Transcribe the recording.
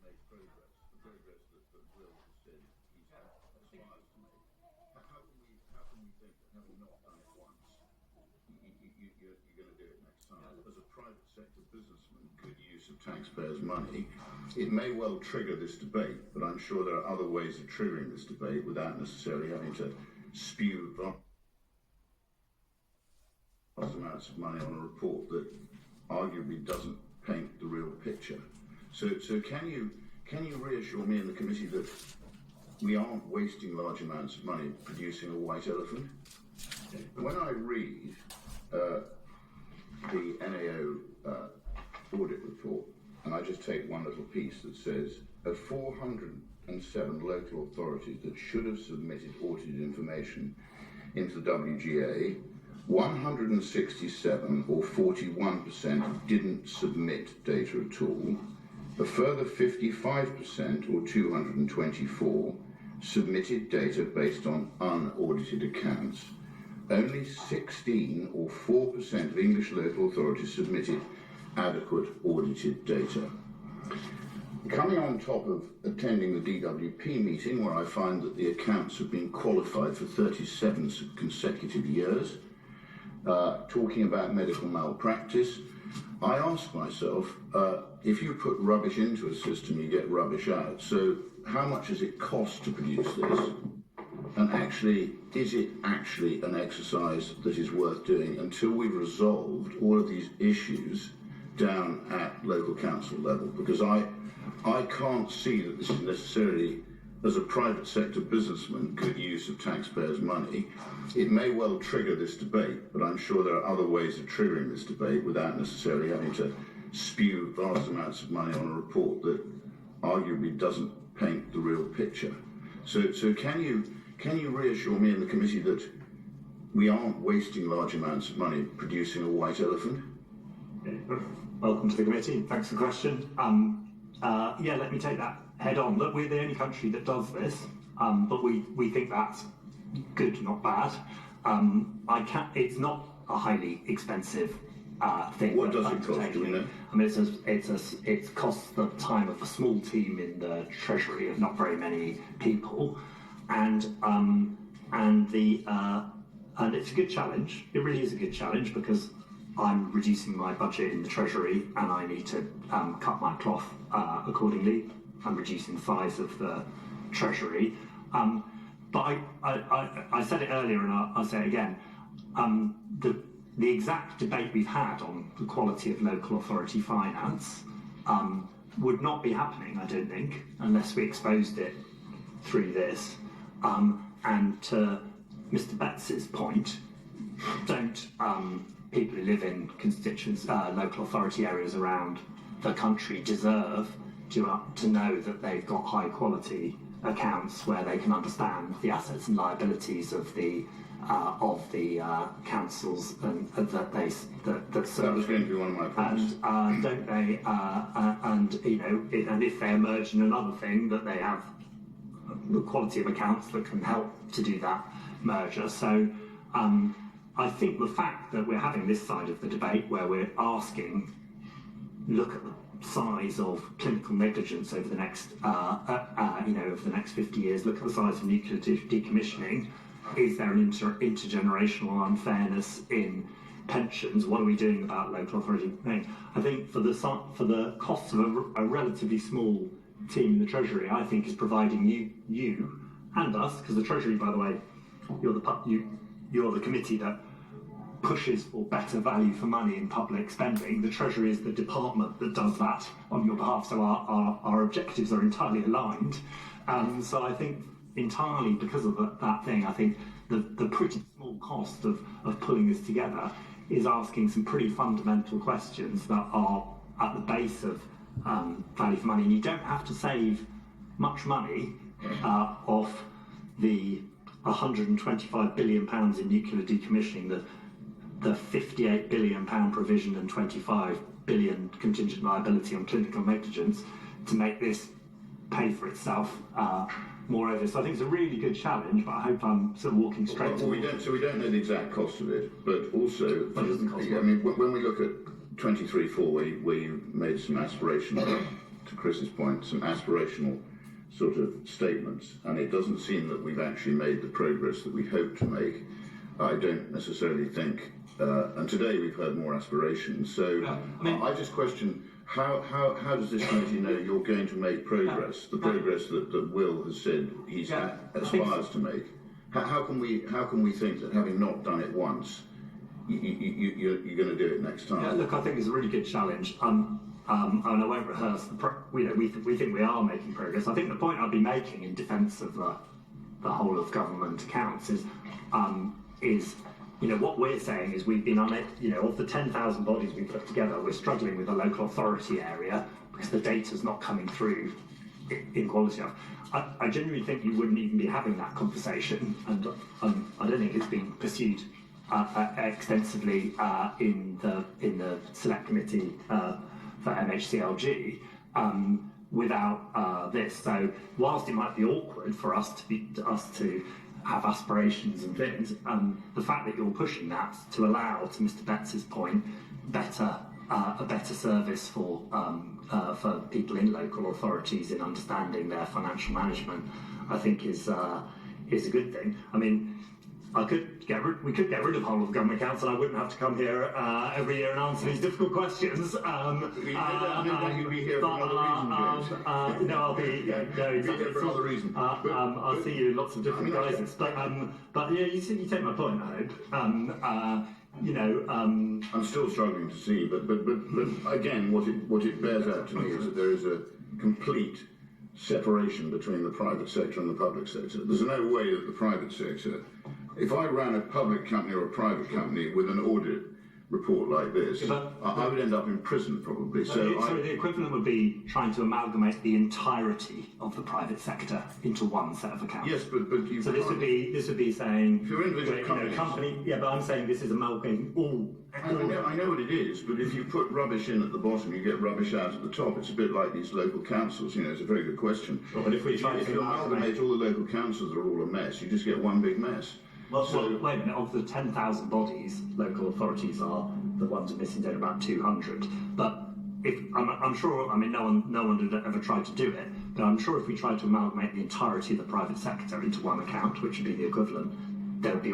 make progress, the progress that Will has said he aspires to make. How can we think that having not done it once, you're going to do it next time? As a private sector businessman, good use of taxpayers' money, it may well trigger this debate, but I'm sure there are other ways of triggering this debate without necessarily having to spew vast amounts of money on a report that arguably doesn't paint the real picture. So can you reassure me and the committee that we aren't wasting large amounts of money producing a white elephant? When I read the NAO audit report, and I just take one little piece that says, of 407 local authorities that should have submitted audited information into the WGA, 167 or 41% didn't submit data at all. A further 55% or 224 submitted data based on unaudited accounts. Only 16 or 4% of English local authorities submitted adequate audited data. Coming on top of attending the DWP meeting, where I find that the accounts have been qualified for 37 consecutive years, talking about medical malpractice, I ask myself, if you put rubbish into a system, you get rubbish out. So how much does it cost to produce this? And actually, is it actually an exercise that is worth doing until we've resolved all of these issues down at local council level? Because I can't see that this is necessarily, as a private sector businessman, good use of taxpayers' money. It may well trigger this debate, but I'm sure there are other ways of triggering this debate without necessarily having to spew vast amounts of money on a report that arguably doesn't paint the real picture. So can you reassure me and the committee that we aren't wasting large amounts of money producing a white elephant? Welcome to the committee. Thanks for the question. Let me take that head on. Look, we're the only country that does this, but we think that's good, not bad. It's not a highly expensive thing. What does it cost? Do we know? I mean, it costs the time of a small team in the Treasury of not very many people, and it's a good challenge. It really is a good challenge because I'm reducing my budget in the Treasury and I need to cut my cloth accordingly. I'm reducing the size of the Treasury. But I said it earlier and I'll say it again. The exact debate we've had on the quality of local authority finance would not be happening, I don't think, unless we exposed it through this. And to Mr. Betts's point, don't people who live in constituents, local authority areas around the country deserve to know that they've got high quality accounts where they can understand the assets and liabilities of the councils and that serve. That was going to be one of my points. And don't they? And if they emerge in another thing, that they have the quality of accounts that can help to do that merger. So I think the fact that we're having this side of the debate where we're asking, look at the size of clinical negligence over the next, over the next 50 years, look at the size of nuclear decommissioning. Is there an intergenerational unfairness in pensions? What are we doing about local authority? I think for the cost of a relatively small team in the Treasury, I think is providing you and us, because the Treasury, by the way, you're the committee that pushes for better value for money in public spending. The Treasury is the department that does that on your behalf, so our objectives are entirely aligned. So I think entirely because of that thing, I think the pretty small cost of pulling this together is asking some pretty fundamental questions that are at the base of value for money. And you don't have to save much money off the £125 billion in nuclear decommissioning, the £58 billion provision and £25 billion contingent liability on clinical negligence to make this pay for itself. Moreover, so I think it's a really good challenge, but I hope I'm sort of walking straight to we don't know the exact cost of it, but also, when we look at 23-4, where you made some aspirational to Chris's point, some aspirational sort of statements, and it doesn't seem that we've actually made the progress that we hope to make. I don't necessarily think, and today we've heard more aspirations, so I just question how does this committee know you're going to make progress, the progress that Will has said he aspires to make? How can we think that having not done it once, you're going to do it next time? Yeah, look, I think it's a really good challenge. And I won't rehearse. We think we are making progress. I think the point I'd be making in defence of the whole of government accounts is what we're saying is we've been on it. Of the 10,000 bodies we put together, we're struggling with the local authority area because the data's not coming through in quality of. I genuinely think you wouldn't even be having that conversation, and I don't think it's been pursued extensively in the select committee for MHCLG without this. So whilst it might be awkward for us to have aspirations and things, the fact that you're pushing that to allow, to Mr. Betts's point, a better service for people in local authorities in understanding their financial management, I think is a good thing. I mean, we could get rid of whole of government accounts, and I wouldn't have to come here every year and answer these difficult questions. You'll be here for another reason, James. No, I'll be. You'll be here for another reason. I'll see you in lots of different guises. But yeah, you take my point. I hope. I'm still struggling to see, but again, what it bears out to me is that there is a complete separation between the private sector and the public sector. There's no way that the private sector, if I ran a public company or a private company with an audit report like this, I would end up in prison probably. So the equivalent would be trying to amalgamate the entirety of the private sector into one set of accounts. Yes, but you. So this would be saying. If you're individual company. Yeah, but I'm saying this is amalgamating all. I know what it is, but if you put rubbish in at the bottom, you get rubbish out at the top. It's a bit like these local councils. It's a very good question. Well, but if you amalgamate all the local councils are all a mess, you just get one big mess. Well, wait a minute. Of the 10,000 bodies, local authorities are the ones who are missing data, about 200. But I'm sure, I mean, no one had ever tried to do it. But I'm sure if we tried to amalgamate the entirety of the private sector into one account, which would be the equivalent, there would be